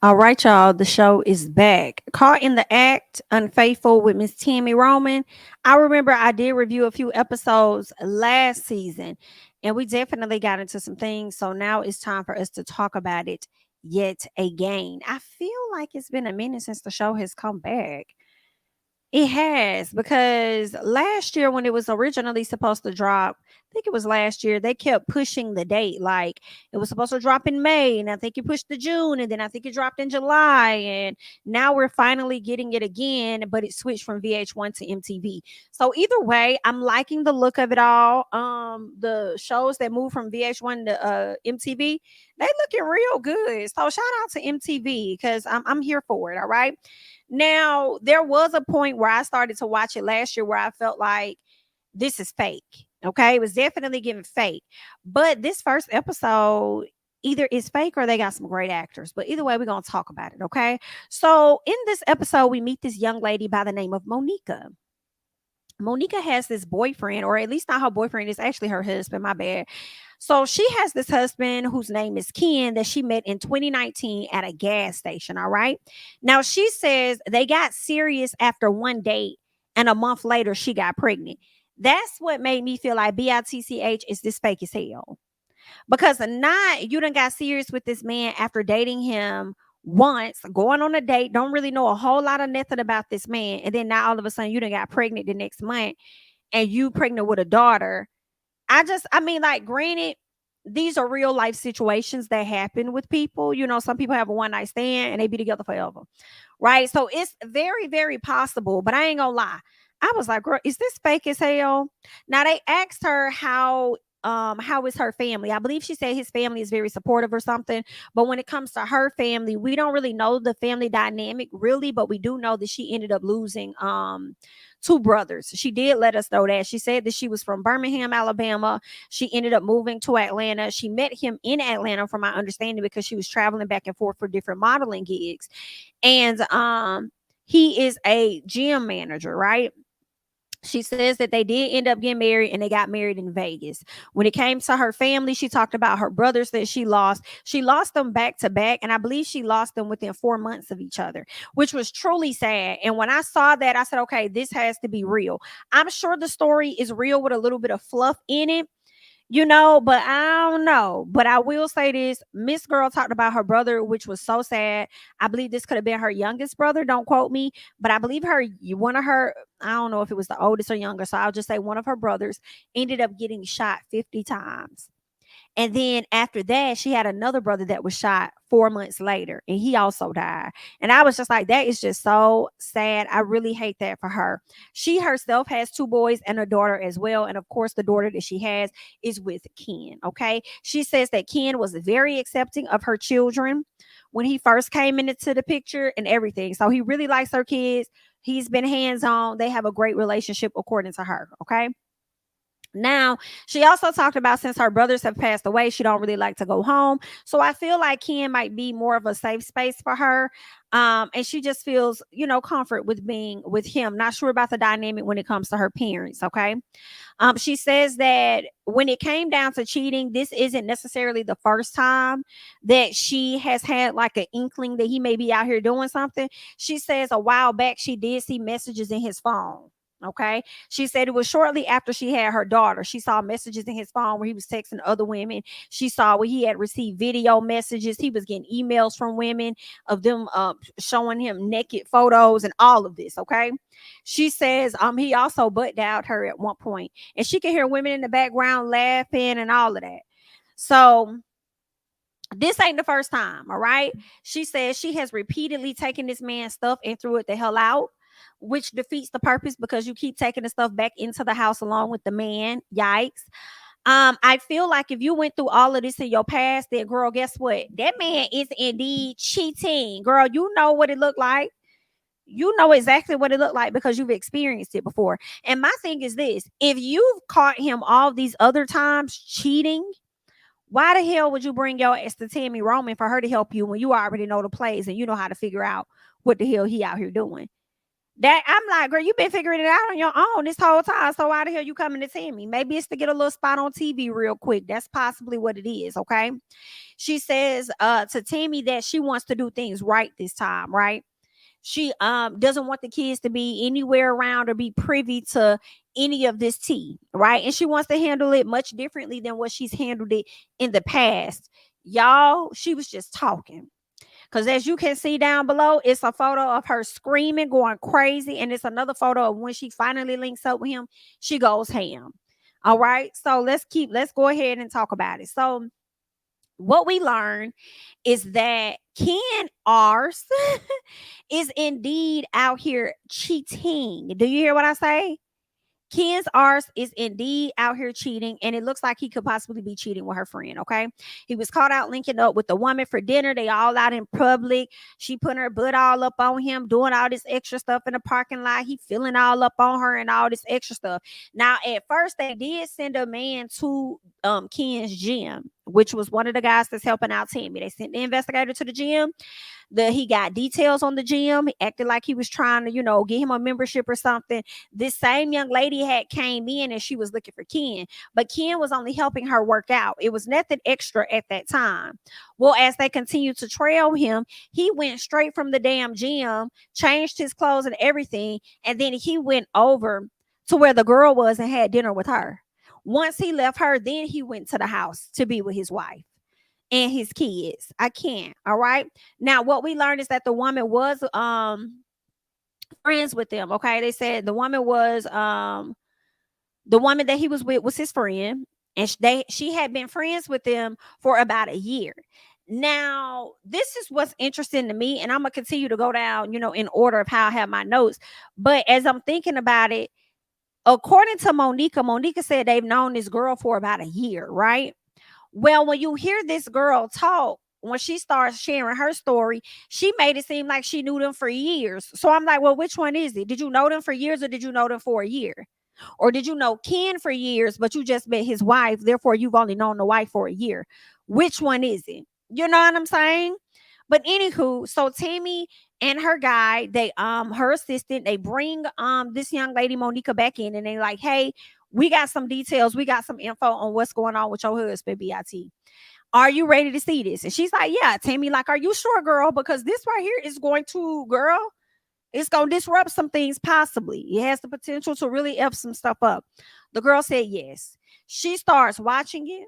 All right, y'all. The show is back. Caught in the Act, Unfaithful with Miss Tammy Roman. I remember I did review a few episodes last season, and we definitely got into some things. So now it's time for us to talk about it yet again. I feel like it's been a minute since the show has come back. It has, because last year when it was originally supposed to drop, I think it was last year, they kept pushing the date. Like it was supposed to drop in May, and I think it pushed to June, and then I think it dropped in July, and now we're finally getting it again, but it switched from VH1 to MTV. So either way, I'm liking the look of it all. The shows that move from VH1 to MTV, they looking real good. So shout out to MTV because I'm here for it. All right. Now, there was a point where I started to watch it last year where I felt like this is fake. Okay. It was definitely giving fake. But this first episode, either is fake or they got some great actors. But either way, we're going to talk about it. Okay. So in this episode, we meet this young lady by the name of Monika. Monika has this boyfriend, or at least not her boyfriend, it's actually her husband, my bad. So she has this husband whose name is Ken that she met in 2019 at a gas station. All right. Now she says they got serious after one date and a month later she got pregnant. That's what made me feel like BITCH is this fake as hell. Because not you done got serious with this man after dating him once, going on a date, don't really know a whole lot of nothing about this man, and then now all of a sudden you done got pregnant the next month and you pregnant with a daughter. I mean, like, granted, these are real life situations that happen with people. You know, some people have a one night stand and they be together forever. Right. So it's very, very possible. But I ain't gonna lie. I was like, girl, is this fake as hell? Now they asked her how is her family. I believe she said his family is very supportive or something. But when it comes to her family, we don't really know the family dynamic really, but we do know that she ended up losing two brothers. She did let us know that. She said that she was from Birmingham, Alabama. She ended up moving to Atlanta. She met him in Atlanta, from my understanding, because she was traveling back and forth for different modeling gigs. And he is a gym manager, right? She says that they did end up getting married and they got married in Vegas. When it came to her family, she talked about her brothers that she lost. She lost them back to back, and I believe she lost them within 4 months of each other, which was truly sad. And when I saw that, I said, okay, this has to be real. I'm sure the story is real with a little bit of fluff in it, but I don't know. But I will say this: Miss Girl talked about her brother, which was so sad. I believe this could have been her youngest brother. Don't quote me, but I believe one of her, I don't know if it was the oldest or younger, so I'll just say one of her brothers ended up getting shot 50 times. And then after that, she had another brother that was shot 4 months later, and he also died. And I was just like, that is just so sad. I really hate that for her. She herself has two boys and a daughter as well. And of course, the daughter that she has is with Ken. Okay. She says that Ken was very accepting of her children when he first came into the picture and everything. So he really likes her kids. He's been hands on. They have a great relationship, according to her. Okay. Now, she also talked about, since her brothers have passed away, she don't really like to go home. So I feel like Ken might be more of a safe space for her. And she just feels, comfort with being with him. Not sure about the dynamic when it comes to her parents. Okay. She says that when it came down to cheating, this isn't necessarily the first time that she has had like an inkling that he may be out here doing something. She says a while back she did see messages in his phone. Okay. She said it was shortly after she had her daughter. She saw messages in his phone where he was texting other women. She saw where he had received video messages. He was getting emails from women of them showing him naked photos and all of this. Okay. She says he also butt dialed her at one point, and she could hear women in the background laughing and all of that. So this ain't the first time. All right. She says she has repeatedly taken this man's stuff and threw it the hell out, which defeats the purpose because you keep taking the stuff back into the house along with the man. Yikes. I feel like if you went through all of this in your past, then girl, guess what? That man is indeed cheating. Girl, you know what it looked like. You know exactly what it looked like because you've experienced it before. And my thing is this: if you've caught him all these other times cheating, why the hell would you bring your ass to Tammy Roman for her to help you when you already know the plays and you know how to figure out what the hell he out here doing? That I'm like, girl, you been figuring it out on your own this whole time. So why the hell you coming to tell me? Maybe it's to get a little spot on TV real quick. That's possibly what it is. Okay. She says to Tammy that she wants to do things right this time, right? She doesn't want the kids to be anywhere around or be privy to any of this tea, right? And she wants to handle it much differently than what she's handled it in the past. Y'all, she was just talking. Because as you can see down below, it's a photo of her screaming, going crazy. And it's another photo of when she finally links up with him, she goes ham. All right. So let's go ahead and talk about it. So what we learned is that Ken Ars is indeed out here cheating. Do you hear what I say? Ken's Ars is indeed out here cheating, and it looks like he could possibly be cheating with her friend. Okay. He was caught out linking up with the woman for dinner. They all out in public. She put her butt all up on him, doing all this extra stuff in the parking lot. He feeling all up on her and all this extra stuff. Now, at first, they did send a man to Ken's gym, which was one of the guys that's helping out Tammy. They sent the investigator to the gym. He got details on the gym. He acted like he was trying to, get him a membership or something. This same young lady had came in and she was looking for Ken, but Ken was only helping her work out. It was nothing extra at that time. Well, as they continued to trail him, he went straight from the damn gym, changed his clothes and everything, and then he went over to where the girl was and had dinner with her. Once he left her, then he went to the house to be with his wife and his kids. I can't. All right. Now, what we learned is that the woman was friends with them. Okay. They said the woman was the woman that he was with was his friend, and she had been friends with them for about a year. Now, this is what's interesting to me, and I'm gonna continue to go down, in order of how I have my notes. But as I'm thinking about it, according to Monika said they've known this girl for about a year, right? Well, when you hear this girl talk, when she starts sharing her story, she made it seem like she knew them for years. So I'm like, well, which one is it? Did you know them for years or did you know them for a year? Or did you know Ken for years, but you just met his wife, therefore you've only known the wife for a year? Which one is it? You know what I'm saying? But anywho, so Tammy and her guy, they her assistant, they bring this young lady Monika back in, and they like, hey, we got some details, we got some info on what's going on with your husband, BIT. Are you ready to see this? And she's like, yeah. Tammy like, are you sure, girl? Because this right here is going to, girl, it's going to disrupt some things possibly. It has the potential to really F some stuff up. The girl said yes. She starts watching it.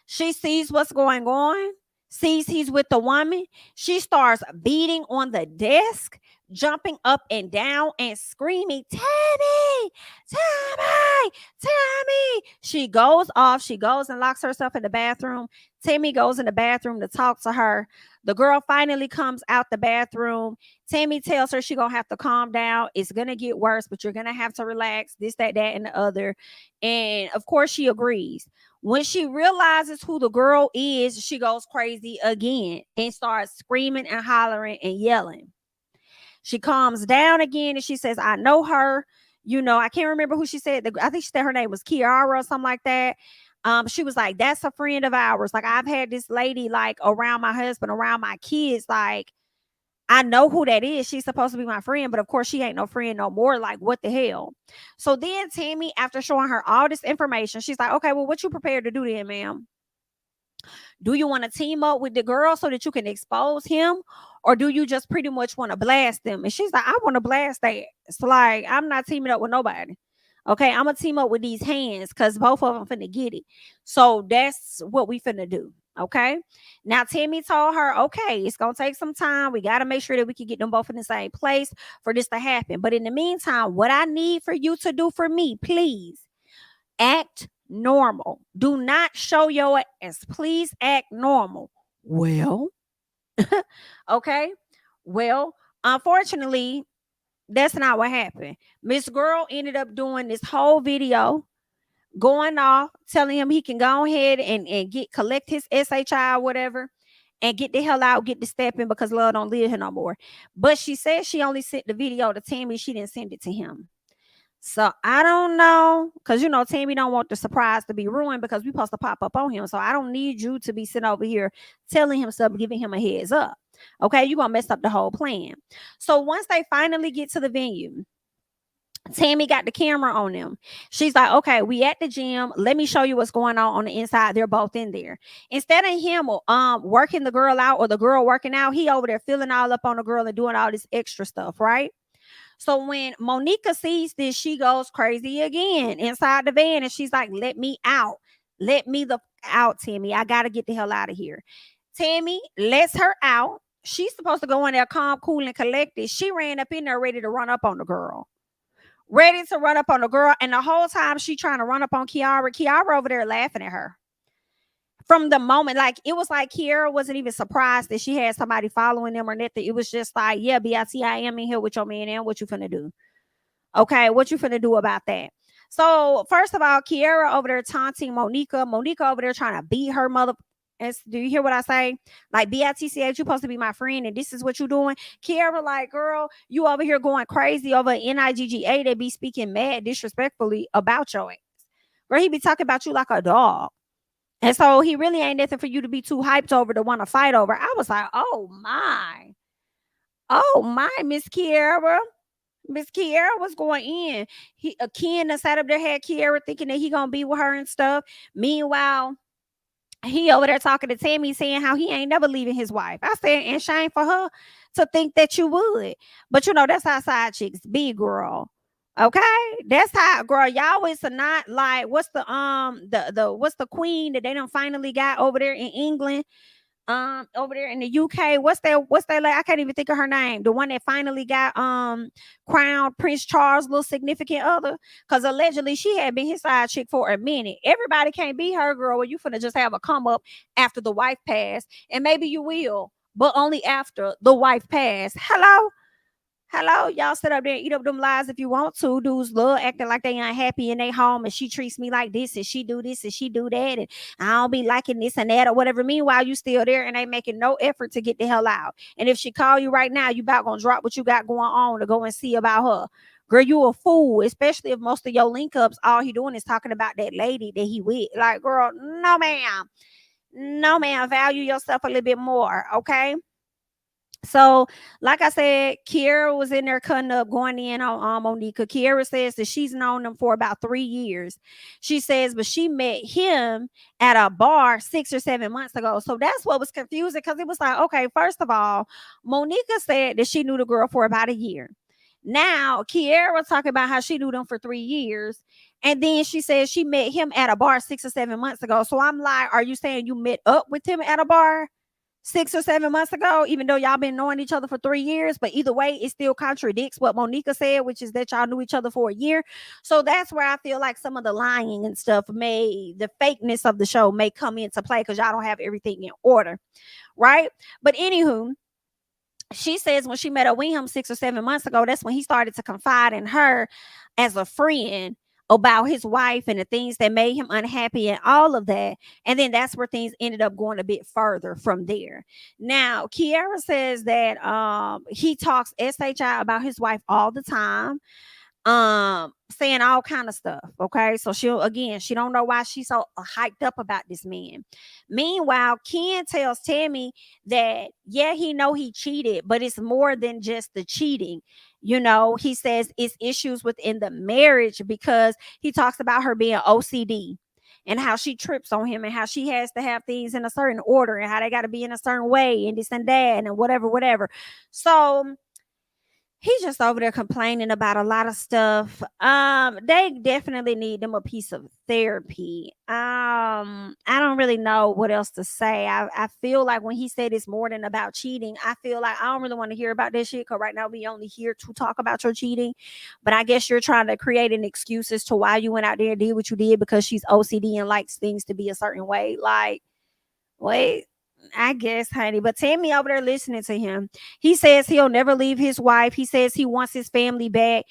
She sees what's going on, sees he's with the woman. She starts beating on the desk, jumping up and down and screaming, Tammy, Tammy, Tammy. She goes off. She goes and locks herself in the bathroom. Tammy goes in the bathroom to talk to her. The girl finally comes out the bathroom. Tammy tells her she gonna have to calm down. It's gonna get worse, but you're gonna have to relax. This, that, and the other. And of course, she agrees. When she realizes who the girl is, she goes crazy again and starts screaming and hollering and yelling. She calms down again and she says, I know her. I can't remember who she said. I think she said her name was Kiara or something like that. She was like, that's a friend of ours. Like, I've had this lady like around my husband, around my kids. Like, I know who that is. She's supposed to be my friend, but of course she ain't no friend no more. Like, what the hell? So then Tammy, after showing her all this information, she's like, okay, well, what you prepared to do then, ma'am? Do you want to team up with the girl so that you can expose him? Or do you just pretty much want to blast them? And she's like, I want to blast that. It's like, I'm not teaming up with nobody. Okay, I'm going to team up with these hands because both of them finna get it. So that's what we finna do. Okay. Now, Tammy told her, okay, it's going to take some time. We got to make sure that we can get them both in the same place for this to happen. But in the meantime, what I need for you to do for me, please, act normal. Do not show your ass. Please act normal. Well, okay. Well, unfortunately, that's not what happened. Miss Girl ended up doing this whole video, going off, telling him he can go ahead and collect his SHI or whatever and get the hell out, get the step in because love don't live here no more. But she said she only sent the video to Tammy. She didn't send it to him. So I don't know, because Tammy don't want the surprise to be ruined because we supposed to pop up on him. So I don't need you to be sitting over here telling him something, giving him a heads up. Okay, you're gonna mess up the whole plan. So once they finally get to the venue, Tammy got the camera on them. She's like, okay, we at the gym. Let me show you what's going on the inside. They're both in there. Instead of him working the girl out or the girl working out, he over there feeling all up on the girl and doing all this extra stuff, right? So when Monika sees this, she goes crazy again inside the van and she's like, let me out. Let me the out, Tammy. I gotta get the hell out of here. Tammy lets her out. She's supposed to go in there calm, cool, and collected. She ran up in there ready to run up on the girl. Ready to run up on the girl. And the whole time she trying to run up on Kiara over there laughing at her. From the moment, like it was like Kiara wasn't even surprised that she had somebody following them or nothing. It was just like, yeah, BIT, I am in here with your man and what you finna do? Okay, what you finna do about that? So first of all, Kiara over there taunting Monika. Monika over there trying to beat her mother. Do you hear what I say? Like, BITCH, you supposed to be my friend, and this is what you doing. Kiara, like, girl, you over here going crazy over NIGGA. They be speaking mad disrespectfully about your ass. Girl, he be talking about you like a dog. And so he really ain't nothing for you to be too hyped over to want to fight over. I was like, oh my. Oh my, Miss Kiara. Miss Kiara was going in. Ken that sat up there had Kiara thinking that he gonna be with her and stuff. Meanwhile, he over there talking to Tammy saying how he ain't never leaving his wife. I said, and shame for her to think that you would. But you know, that's how side chicks be, girl. Okay, that's how, girl. Y'all is not like what's the what's the queen that they done finally got over there in England, over there in the UK. What's that like? I can't even think of her name. The one that finally got crowned Prince Charles' little significant other, because allegedly she had been his side chick for a minute. Everybody can't be her, girl. Where you finna just have a come up after the wife passed, and maybe you will, but only after the wife passed. Hello, y'all sit up there and eat up them lies if you want to. Dudes love acting like they unhappy in their home and she treats me like this and she do this and she do that and I don't be liking this and that or whatever. Meanwhile, you still there and ain't making no effort to get the hell out. And if she call you right now, you about gonna drop what you got going on to go and see about her. Girl, you a fool, especially if most of your link ups, all he doing is talking about that lady that he with. Like, girl, no ma'am. No ma'am. Value yourself a little bit more, okay? So, like I said, Kiara was in there cutting up, going in on Monika. Kiara says that she's known him for about 3 years. She says, but she met him at a bar 6 or 7 months ago. So that's what was confusing because it was like, okay, first of all, Monika said that she knew the girl for about a year. Now, Kiara talking about how she knew them for 3 years. And then she says she met him at a bar 6 or 7 months ago. So I'm like, are you saying you met up with him at a bar 6 or 7 months ago, even though y'all been knowing each other for 3 years? But either way, it still contradicts what Monika said, which is that y'all knew each other for a year. So that's where I feel like some of the lying and stuff the fakeness of the show may come into play because y'all don't have everything in order, right? But anywho, she says when she met up with him 6 or 7 months ago, that's when he started to confide in her as a friend about his wife and the things that made him unhappy and all of that. And then that's where things ended up going a bit further from there. Now, Kiara says that he talks SHI about his wife all the time, saying all kind of stuff. Okay, so she don't know why she's so hyped up about this man. Meanwhile, Ken tells Tammy that yeah, he know he cheated, but it's more than just the cheating. You know, he says it's issues within the marriage because he talks about her being OCD and how she trips on him and how she has to have things in a certain order and how they got to be in a certain way and this and that and whatever. So he's just over there complaining about a lot of stuff. They definitely need them a piece of therapy. I don't really know what else to say. I feel like when he said it's more than about cheating, I feel like I don't really want to hear about that shit because right now we only here to talk about your cheating. But I guess you're trying to create an excuse as to why you went out there and did what you did because she's OCD and likes things to be a certain way. Like, wait. I guess, honey. But Tammy over there listening to him. He says he'll never leave his wife. He says he wants his family back.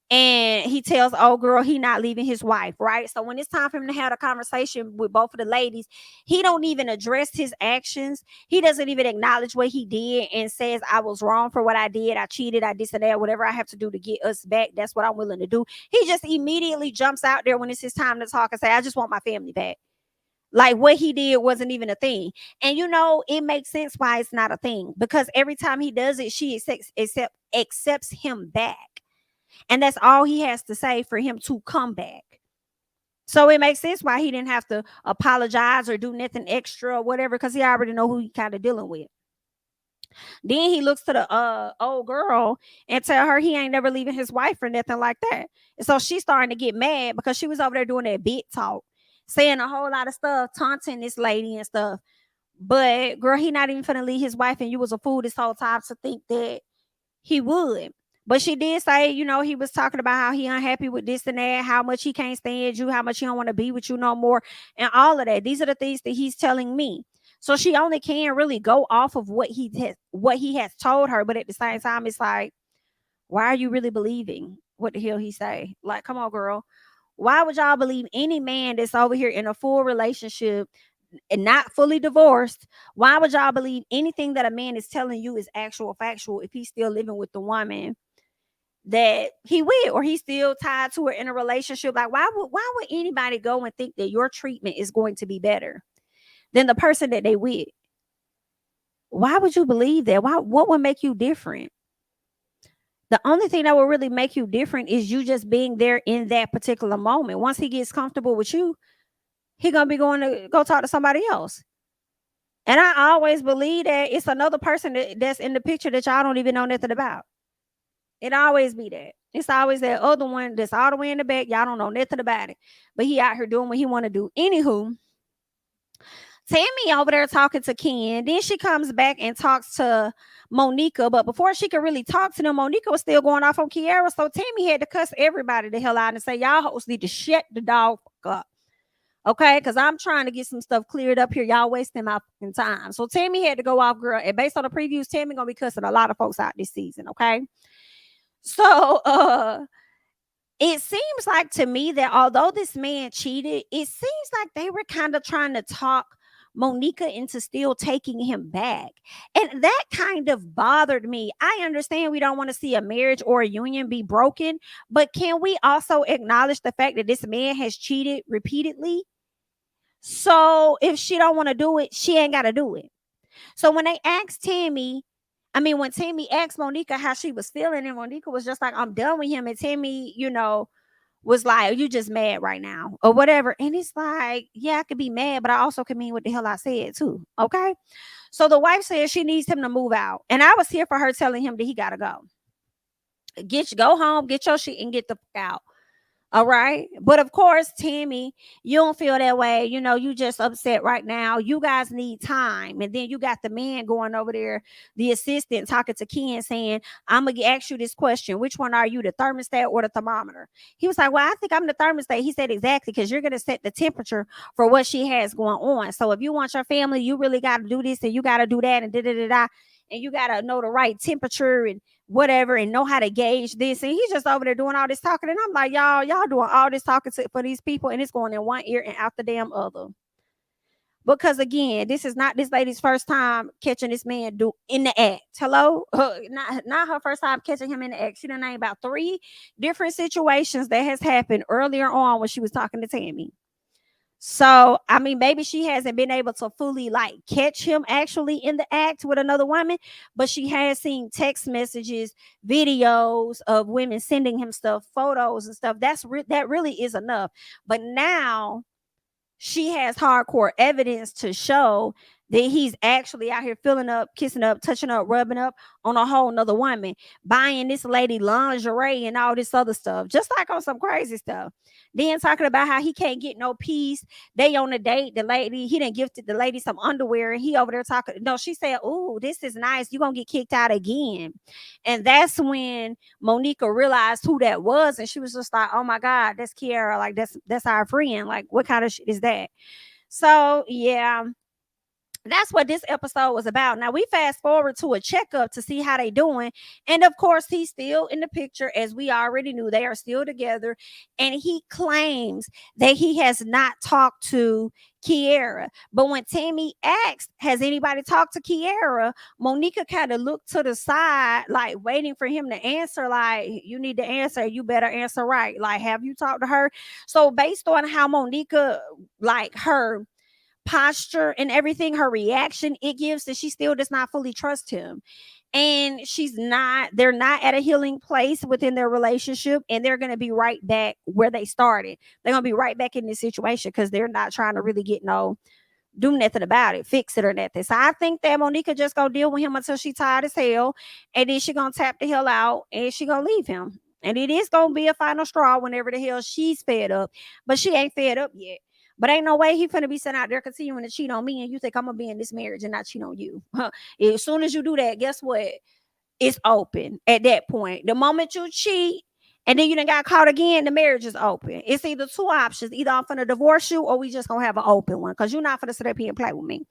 And he tells old girl he not leaving his wife, right? So when it's time for him to have a conversation with both of the ladies, he don't even address his actions. He doesn't even acknowledge what he did and says, I was wrong for what I did. I cheated. I this and that. Whatever I have to do to get us back, that's what I'm willing to do. He just immediately jumps out there when it's his time to talk and say, I just want my family back. Like what he did wasn't even a thing. And it makes sense why it's not a thing, because every time he does it, she accepts him back. And that's all he has to say for him to come back. So it makes sense why he didn't have to apologize or do nothing extra or whatever, because he already know who he kind of dealing with. Then he looks to the old girl and tell her he ain't never leaving his wife or nothing like that. And so she's starting to get mad because she was over there doing that big talk, saying a whole lot of stuff, taunting this lady and stuff. But girl, he not even finna leave his wife, and you was a fool this whole time to think that he would. But she did say, he was talking about how he unhappy with this and that, how much he can't stand you, how much he don't want to be with you no more, and all of that. These are the things that he's telling me. So she only can really go off of what he has told her. But at the same time, it's like, why are you really believing what the hell he say? Like, come on, girl. Why would y'all believe any man that's over here in a full relationship and not fully divorced? Why would y'all believe anything that a man is telling you is actual factual if he's still living with the woman that he with, or he's still tied to her in a relationship? Like, why would anybody go and think that your treatment is going to be better than the person that they with? Why would you believe that? What would make you different? The only thing that will really make you different is you just being there in that particular moment. Once he gets comfortable with you, he gonna be going to go talk to somebody else. And I always believe that it's another person that's in the picture that y'all don't even know nothing about. It always be that. It's always that other one that's all the way in the back. Y'all don't know nothing about it, but he out here doing what he want to do. Anywho, Tammy over there talking to Ken. Then she comes back and talks to Monika. But before she could really talk to them, Monika was still going off on Kiara. So Tammy had to cuss everybody the hell out and say, y'all hosts need to shut the dog up. Okay, because I'm trying to get some stuff cleared up here. Y'all wasting my fucking time. So Tammy had to go off, girl. And based on the previews, Tammy gonna be cussing a lot of folks out this season. Okay. So it seems like to me that although this man cheated, it seems like they were kind of trying to talk Monika into still taking him back. And that kind of bothered me. I understand we don't want to see a marriage or a union be broken, but can we also acknowledge the fact that this man has cheated repeatedly? So if she don't want to do it, she ain't got to do it. So when they asked Tammy, when Tammy asked Monika how she was feeling, and Monika was just like, I'm done with him. And Tammy, was like, you just mad right now or whatever. And it's like, yeah, I could be mad, but I also can mean what the hell I said too. Okay. So the wife says she needs him to move out. And I was here for her telling him that he got to go. Go home, get your shit and get the fuck out. All right. But of course, Tammy, you don't feel that way. You just upset right now. You guys need time. And then you got the man going over there, the assistant talking to Ken saying, I'm going to ask you this question. Which one are you, the thermostat or the thermometer? He was like, well, I think I'm the thermostat. He said, exactly, because you're going to set the temperature for what she has going on. So if you want your family, you really got to do this and you got to do that and da-da-da-da. And you got to know the right temperature and whatever and know how to gauge this. And he's just over there doing all this talking. And I'm like, y'all doing all this talking for these people, and it's going in one ear and out the damn other. Because again, this is not this lady's first time catching this man do in the act. Hello? Not her first time catching him in the act. She done named about 3 different situations that has happened earlier on when she was talking to Tammy. So, maybe she hasn't been able to fully catch him actually in the act with another woman, but she has seen text messages, videos of women sending him stuff, photos and stuff. That really is enough. But now she has hardcore evidence to show that he's actually out here filling up, kissing up, touching up, rubbing up on a whole nother woman, buying this lady lingerie and all this other stuff, just like on some crazy stuff. Then talking about how he can't get no peace. They on a date, the lady, he done gifted the lady some underwear, and he over there talking. No, she said, "Ooh, this is nice. You gonna get kicked out again." And that's when Monika realized who that was, and she was just like, "Oh my God, that's Kiara. Like that's our friend. Like what kind of shit is that?" So yeah, that's what this episode was about. Now we fast forward to a checkup to see how they doing. And of course, he's still in the picture, as we already knew. They are still together. And he claims that he has not talked to Kiara. But when Tammy asked, has anybody talked to Kiara, Monika kind of looked to the side, like waiting for him to answer, like, you need to answer. You better answer right. Like, have you talked to her? So based on how Monika, her posture and everything, her reaction, it gives that she still does not fully trust him. And they're not at a healing place within their relationship, and they're going to be right back where they started. They're going to be right back in this situation because they're not trying to really do nothing about it, fix it or nothing. So I think that Monika just gonna deal with him until she tired as hell, and then she gonna tap the hell out and she gonna leave him. And it is gonna be a final straw whenever the hell she's fed up, but she ain't fed up yet. But ain't no way he finna be sitting out there continuing to cheat on me, and you think I'm gonna be in this marriage and not cheat on you. As soon as you do that, guess what? It's open at that point. The moment you cheat and then you done got caught again, the marriage is open. It's either two options. Either I'm finna divorce you or we just gonna have an open one because you're not finna sit up here and play with me.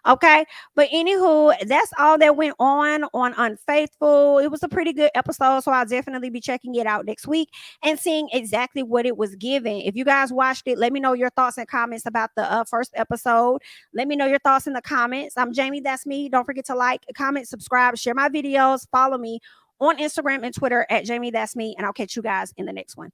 Okay. But anywho, that's all that went on Unfaithful. It was a pretty good episode. So I'll definitely be checking it out next week and seeing exactly what it was given. If you guys watched it, let me know your thoughts and comments about the first episode. Let me know your thoughts in the comments. I'm Jamie. That's me. Don't forget to like, comment, subscribe, share my videos, follow me on Instagram and Twitter at JamiThatsMe, and I'll catch you guys in the next one.